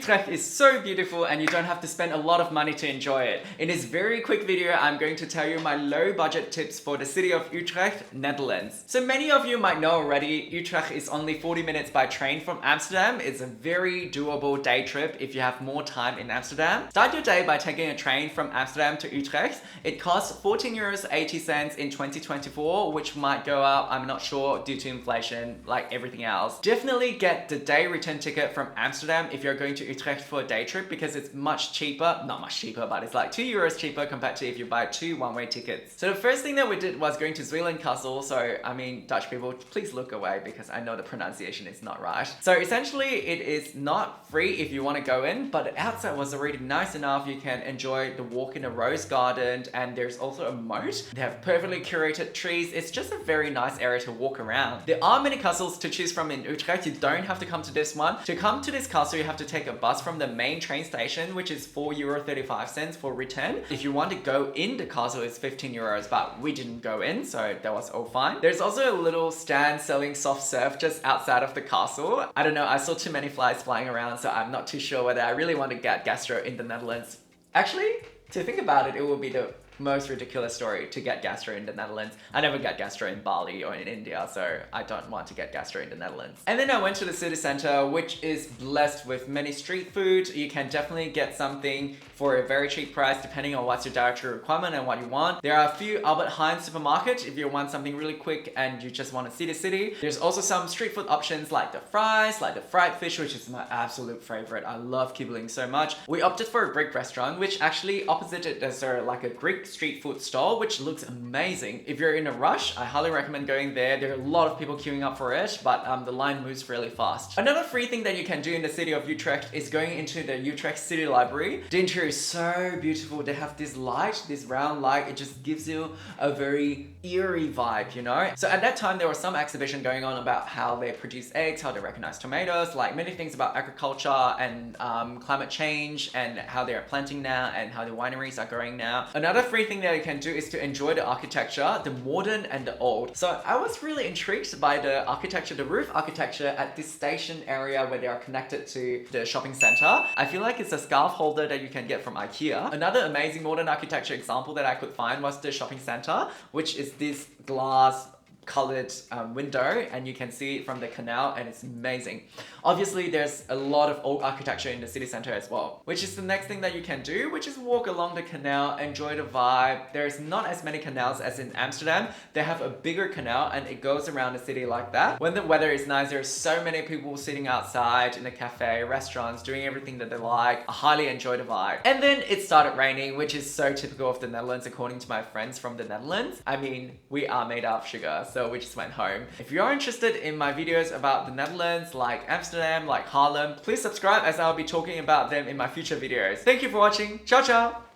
Utrecht is so beautiful and you don't have to spend a lot of money to enjoy it. In this very quick video, I'm going to tell you my low budget tips for the city of Utrecht, Netherlands. So many of you might know already, Utrecht is only 40 minutes by train from Amsterdam. It's a very doable day trip if you have more time in Amsterdam. Start your day by taking a train from Amsterdam to Utrecht. It costs €14.80 in 2024, which might go up, I'm not sure, due to inflation, like everything else. Definitely get the day return ticket from Amsterdam if you're going to Utrecht for a day trip because it's much cheaper, not much cheaper, but it's like €2 cheaper compared to if you buy two one-way tickets. So the first thing that we did was going to Zuylen Castle. So I mean, Dutch people, please look away because I know the pronunciation is not right. So essentially it is not free if you want to go in, but the outside was already nice enough. You can enjoy the walk in the rose garden and there's also a moat. They have perfectly curated trees. It's just a very nice area to walk around. There are many castles to choose from in Utrecht. You don't have to come to this one. To come to this castle, you have to take a bus from the main train station, which is €4.35 for return. If you want to go in the castle, it's €15, but we didn't go in, so that was all fine. There's also a little stand selling soft serve just outside of the castle. I don't know, I saw too many flies flying around, so I'm not too sure whether I really want to get gastro in the Netherlands. Actually, to think about it, it will be the most ridiculous story to get gastro in the Netherlands. I never get gastro in Bali or in India, so I don't want to get gastro in the Netherlands. And then I went to the city center, which is blessed with many street food. You can definitely get something for a very cheap price depending on what's your dietary requirement and what you want. There are a few Albert Heijn supermarkets if you want something really quick and you just want to see the city. There's also some street food options like the fries, like the fried fish, which is my absolute favorite. I love kibbeling so much. We opted for a Greek restaurant, which actually opposite it is like a Greek street food stall, which looks amazing. If you're in a rush, I highly recommend going there. There are a lot of people queuing up for it, but the line moves really fast. Another free thing that you can do in the city of Utrecht is going into the Utrecht City Library. The interior is so beautiful. They have this light, this round light. It just gives you a very eerie vibe, you know? So at that time, there was some exhibition going on about how they produce eggs, how they recognize tomatoes, like many things about agriculture and climate change and how they're planting now and how the wineries are growing now. Another free thing that you can do is to enjoy the architecture, the modern and the old. So I was really intrigued by the architecture, the roof architecture at this station area where they are connected to the shopping center. I feel like it's a scarf holder that you can get from IKEA. Another amazing modern architecture example that I could find was the shopping center, which is this glass colored window, and you can see it from the canal, and it's amazing. Obviously, there's a lot of old architecture in the city center as well, which is the next thing that you can do, which is walk along the canal, enjoy the vibe. There's not as many canals as in Amsterdam. They have a bigger canal and it goes around the city like that. When the weather is nice, there's so many people sitting outside in the cafe, restaurants, doing everything that they like. I highly enjoy the vibe. And then it started raining, which is so typical of the Netherlands according to my friends from the Netherlands. I mean, we are made out of sugar, so we just went home. If you're interested in my videos about the Netherlands, like Amsterdam, like Haarlem, please subscribe as I'll be talking about them in my future videos. Thank you for watching. Ciao, ciao!